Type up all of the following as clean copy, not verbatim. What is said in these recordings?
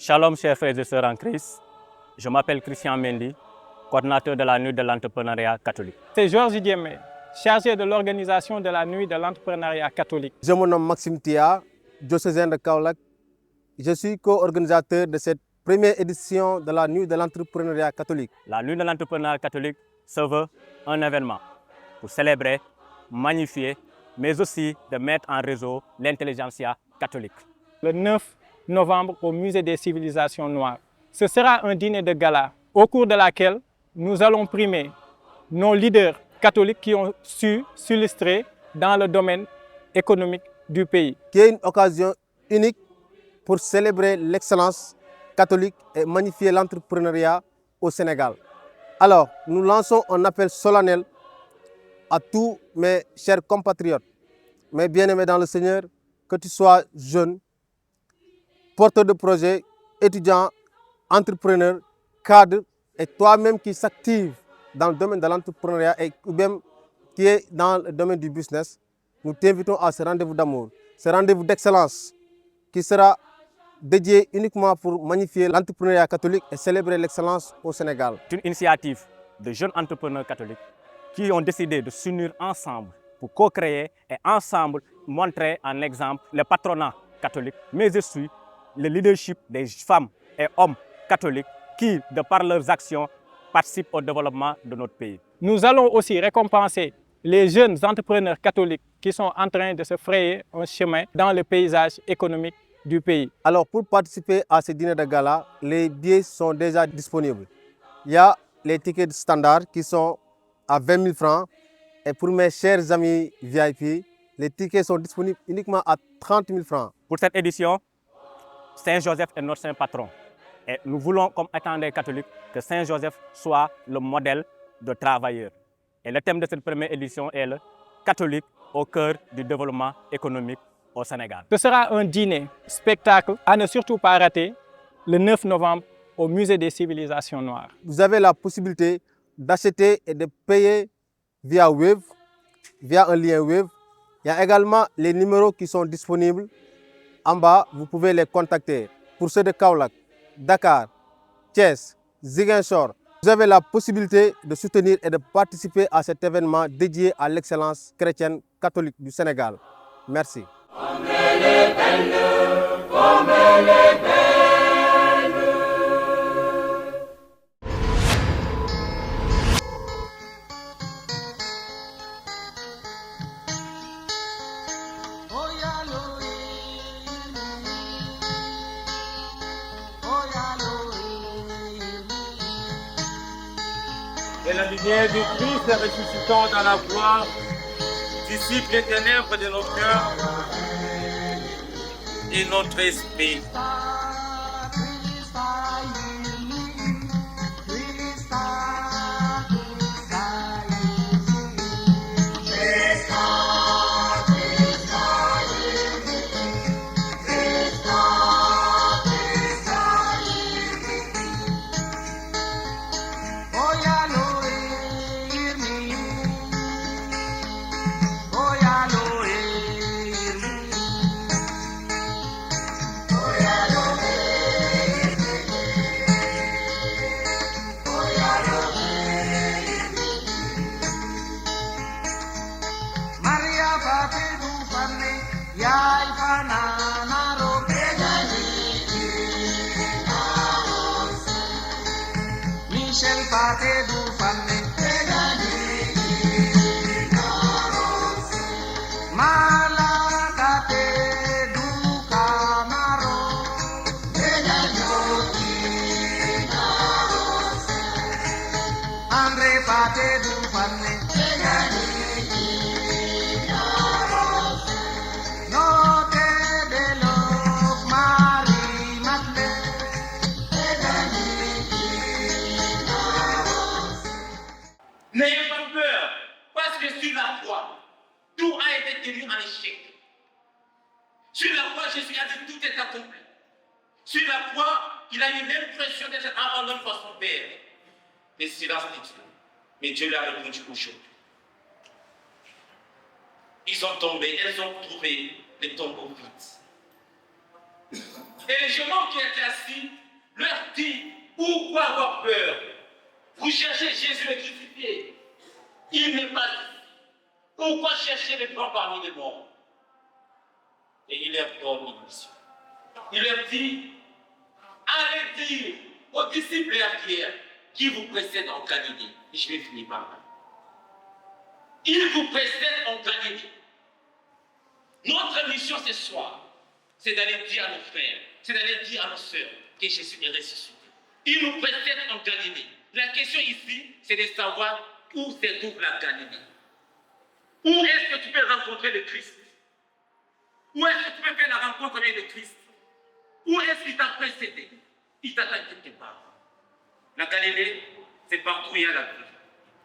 Shalom chers frères et sœurs en Christ, je m'appelle Christian Mendy, coordinateur de la Nuit de l'entrepreneuriat catholique. C'est Georges Diémé, chargé de l'organisation de la Nuit de l'entrepreneuriat catholique. Je me nomme Maxime Tia, diocésain de Kaolack. Je suis co-organisateur de cette première édition de la Nuit de l'entrepreneuriat catholique. La Nuit de l'entrepreneuriat catholique se veut un événement pour célébrer, magnifier, mais aussi de mettre en réseau l'intelligentsia catholique. Le 9 novembre au Musée des civilisations noires. Ce sera un dîner de gala au cours de laquelle nous allons primer nos leaders catholiques qui ont su s'illustrer dans le domaine économique du pays. Qui est une occasion unique pour célébrer l'excellence catholique et magnifier l'entrepreneuriat au Sénégal. Alors, nous lançons un appel solennel à tous mes chers compatriotes, mes bien-aimés dans le Seigneur, que tu sois jeune, porteur de projet, étudiant, entrepreneur, cadre, et toi-même qui s'active dans le domaine de l'entrepreneuriat et même qui est dans le domaine du business, nous t'invitons à ce rendez-vous d'amour, ce rendez-vous d'excellence qui sera dédié uniquement pour magnifier l'entrepreneuriat catholique et célébrer l'excellence au Sénégal. C'est une initiative de jeunes entrepreneurs catholiques qui ont décidé de s'unir ensemble pour co-créer et ensemble montrer en exemple le patronat catholique, mais aussi le leadership des femmes et hommes catholiques qui, de par leurs actions, participent au développement de notre pays. Nous allons aussi récompenser les jeunes entrepreneurs catholiques qui sont en train de se frayer un chemin dans le paysage économique du pays. Alors, pour participer à ce dîner de gala, les billets sont déjà disponibles. Il y a les tickets standards qui sont à 20 000 francs. Et pour mes chers amis VIP, les tickets sont disponibles uniquement à 30 000 francs. Pour cette édition, Saint-Joseph est notre saint patron. Et nous voulons, comme étant des catholiques, que Saint-Joseph soit le modèle de travailleur. Et le thème de cette première édition est le catholique au cœur du développement économique au Sénégal. Ce sera un dîner, spectacle à ne surtout pas rater le 9 novembre au Musée des civilisations noires. Vous avez la possibilité d'acheter et de payer via Wave, via un lien Wave. Il y a également les numéros qui sont disponibles. En bas, vous pouvez les contacter. Pour ceux de Kaolack, Dakar, Thiès, Ziguinchor, vous avez la possibilité de soutenir et de participer à cet événement dédié à l'excellence chrétienne catholique du Sénégal. Merci. Et la lumière du Christ ressuscitant dans la gloire dissipe les ténèbres de nos cœurs et notre esprit. N'ayez pas peur, parce que sur la croix, tout a été tenu en échec. Sur la croix, Jésus a dit tout est accompli. Sur la croix, il a eu l'impression d'être abandonné par son Père. Mais silence dit Dieu. Mais Dieu lui a répondu aujourd'hui. Ils sont tombés, elles ont trouvé les tombeaux vides. Et les jeunes hommes qui étaient assis leur dit, pourquoi avoir peur? Vous cherchez Jésus le crucifié. Il n'est pas ici. Pourquoi chercher les blancs parmi les morts? Et il leur donne une mission. Il leur dit, allez dire aux disciples et à Pierre qui vous précèdent en Galilée. Et je vais finir par là. Ils vous précèdent en Galilée. Notre mission ce soir, c'est d'aller dire à nos frères, c'est d'aller dire à nos sœurs que Jésus est ressuscité. Ils nous précèdent en Galilée. La question ici, c'est de savoir où se trouve la Galilée. Où est-ce que tu peux rencontrer le Christ? Où est-ce que tu peux faire la rencontre avec le Christ? Où est-ce qu'il t'a précédé? Il t'attend quelque part. La Galilée, c'est partout où il y a la vie.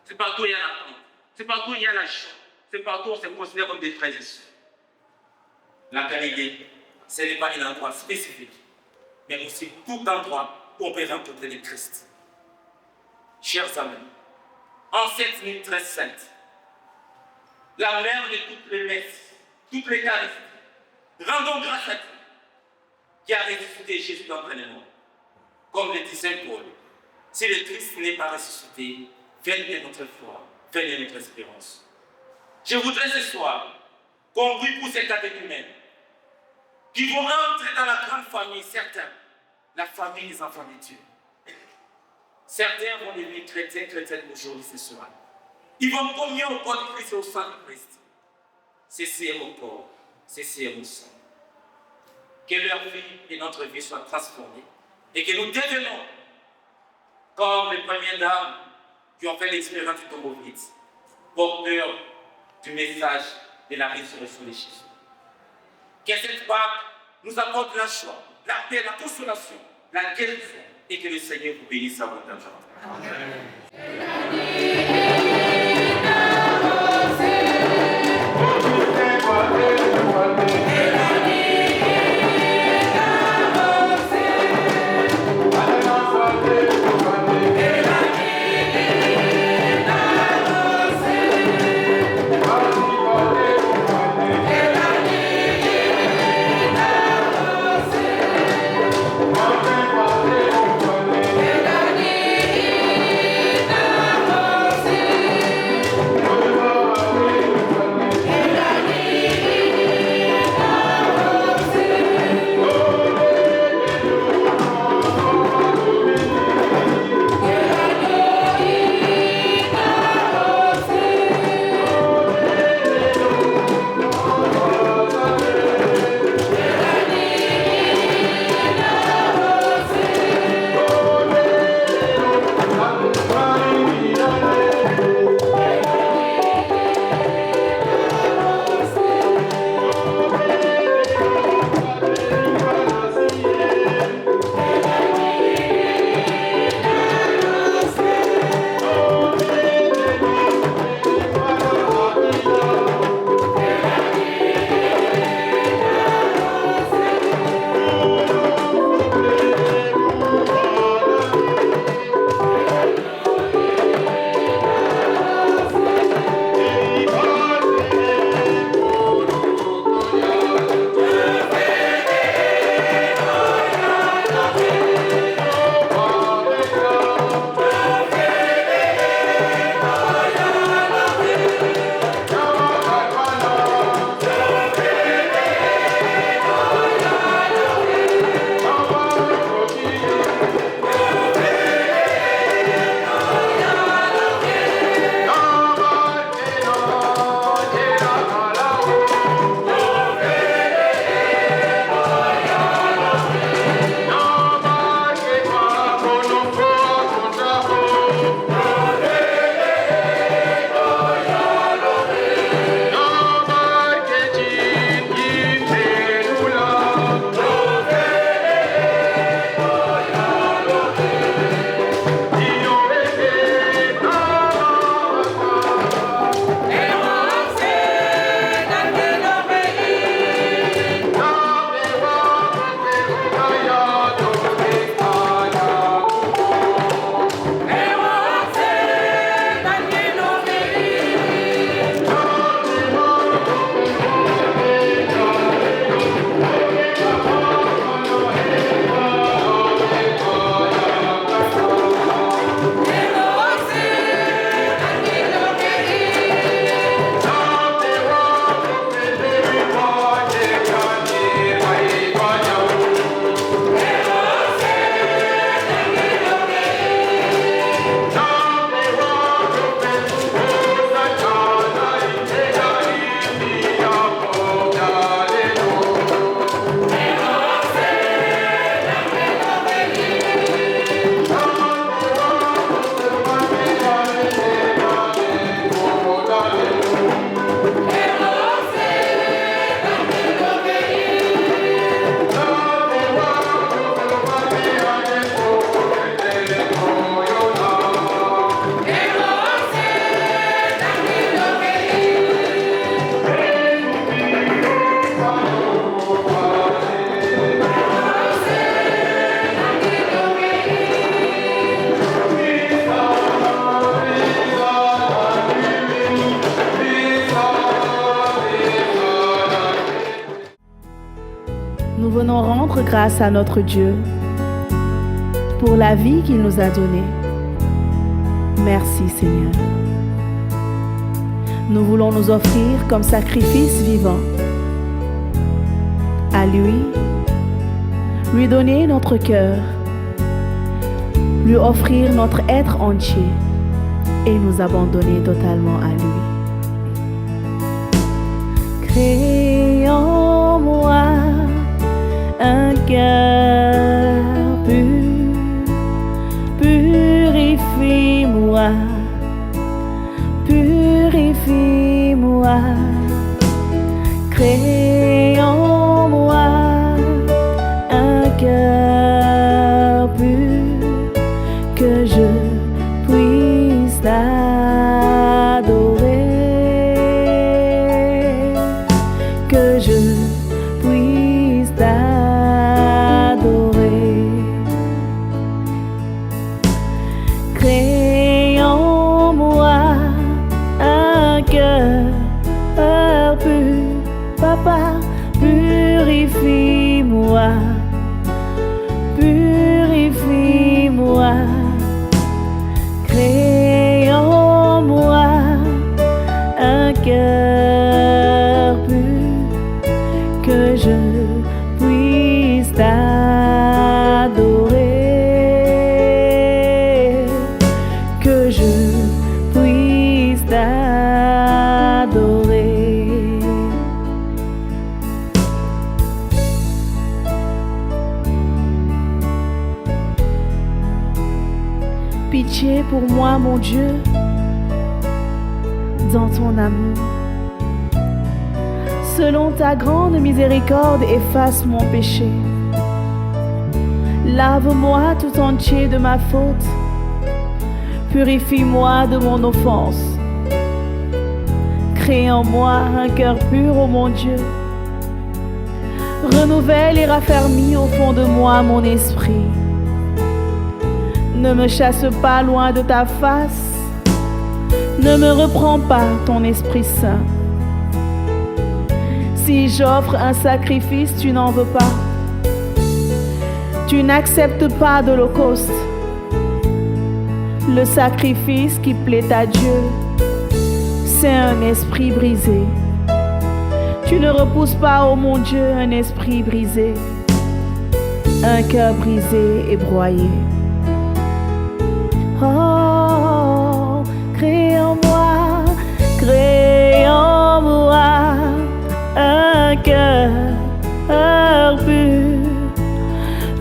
C'est partout où il y a l'attente. C'est partout où il y a la joie. C'est partout où on se considère comme des frères et sœurs. La Galilée, ce n'est pas un endroit spécifique, mais aussi tout endroit où on peut rencontrer le Christ. Chers amis, en cette nuit très sainte, la mère de toutes les messes, toutes les caristes, rendons grâce à Dieu qui a ressuscité Jésus d'entre les morts. Comme le disait Paul, si le Christ n'est pas ressuscité, faites notre foi, faites notre espérance. Je voudrais ce soir qu'on prie pour ces catéchumènes qui vont entrer dans la grande famille, certains, la famille des enfants de Dieu. Certains vont devenir chrétiens aujourd'hui, ce soir. Ils vont communier au corps du Christ et au sang du Christ. Ceci est mon corps, ceci est mon sang. Que leur vie et notre vie soient transformées et que nous devenons comme les premières dames qui ont fait l'expérience du tombeau vide, porteurs du message de la résurrection de Jésus. Que cette Pâque nous apporte la joie, la paix, la consolation, la guérison et que le Seigneur vous bénisse abondamment. grâce à notre Dieu pour la vie qu'il nous a donnée. Merci Seigneur. Nous voulons nous offrir comme sacrifice vivant à lui donner notre cœur, lui offrir notre être entier et nous abandonner totalement à lui. Crée en moi un cœur pur, purifie-moi, purifie-moi, crée en moi un cœur pur, que je puisse t'adorer, que je puisse t'adorer. Crée en moi un cœur pur, papa, purifie-moi, purifie-moi. Crée en moi un cœur pur, que je puisse t'adorer, que je puisse t'adorer. Pitié pour moi, mon Dieu, dans ton amour. Selon ta grande miséricorde, efface mon péché. Lave-moi tout entier de ma faute. Purifie-moi de mon offense. Crée en moi un cœur pur, ô mon Dieu. Renouvelle et raffermis au fond de moi mon esprit. Ne me chasse pas loin de ta face. Ne me reprends pas ton Esprit Saint. Si j'offre un sacrifice, tu n'en veux pas. Tu n'acceptes pas d'holocauste. Le sacrifice qui plaît à Dieu, c'est un esprit brisé. Tu ne repousses pas, ô mon Dieu, un esprit brisé, un cœur brisé et broyé. Oh, crée en moi un cœur pur,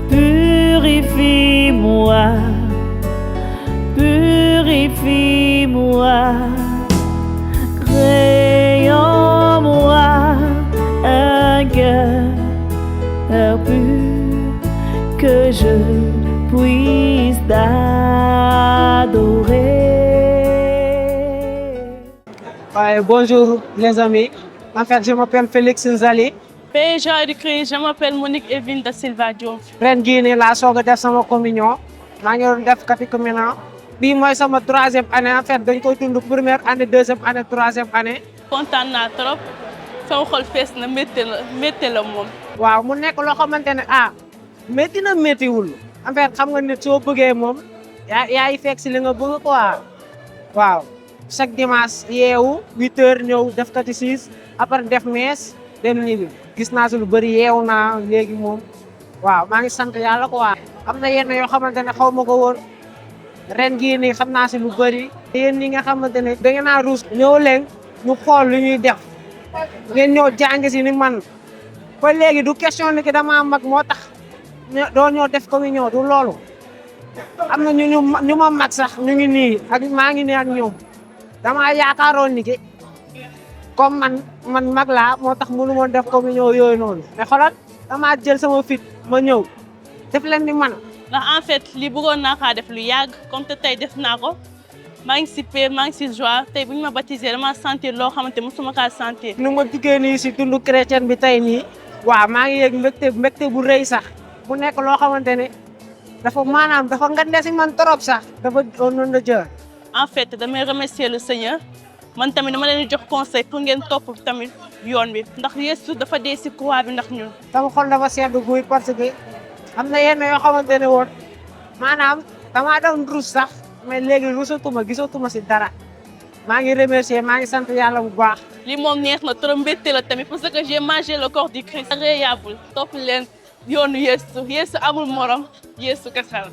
purifie-moi, purifie-moi, crée en moi un cœur pur, que je puisse t'adorer. Bonjour les amis, en fait je m'appelle Félix Nzali. Père du Christ, je m'appelle Monique Evelyne da Silva Diop. Ren jii nii laa soog a def sama communion maa ngi doon def catéchuménat bii mooy sama 3e année en fait dañ koy dund première année 2e année 3e année. kontaan naa trop sama xol fees na métti la moom. waaw mu nekk loo xamante ne métti na méttiwul en fait xam nga nit soo bëggee moom yaay fekk si li nga bëgg quoi waaw. Chaque dimanche yeewu 8h ñëw def catéchisme après def messe dem ñibbi gis naa si lu bëri yeewu naa léegi moom waaw maa ngi sant yàlla quoi. am na yenn yoo xamante ne xaw ma ko woon ren gii nii xam naa si lu bëri. yéen ñi nga xamante ne da ngeen a ruus ñëw leen ñu xool lu ñuy def ngeen ñëw jàng si ni man ba léegi du question ni ki dama mag moo tax doo ñëw def communion du loolu. am na ñu ma mag sax ñu ngi nii ak maa ngi nii ak ñoom. dama yaakaaroon ni ki comme man mag laa moo tax mënu ma def communion yooyu noonu mais xoolal dama jël sama fit ma ñëw def leen ni man. ndax en fait li bëggoon naa kaa def lu yàgg comme te tey def naa ko maa ngi si paix maa ngi si joie tey bu ñu ma baptisé dama sentir loo xamante mosuma kaa sentir. nu ma duggee nii si dundu chrétien bi tey nii waaw maa ngi yëg mbégte bu rëy sax bu nekk loo xamante ne dafa maanaam dafa ngande si man trop sax dafa noonu la jël. En fait damay remercier le Seigneur man tamit dama leen di jox conseil pour ngeen topp tamit yoon bi ndax Yeesu dafa dee si croix bi ndax ñun. sama xol dafa sedd guy parce que am na yenn yoo xamante ne woon maanaam damaa doon rus sax mais léegi rusatuma gisatuma si dara maa ngi remercier maa ngi sant yàlla bu baax. lii moom neex na trop mbégte la tamit parce que j'ai mangé le corps du Christ. agréable topp leen yoonu Yeesu Yeesu amul morom Yeesu kese la.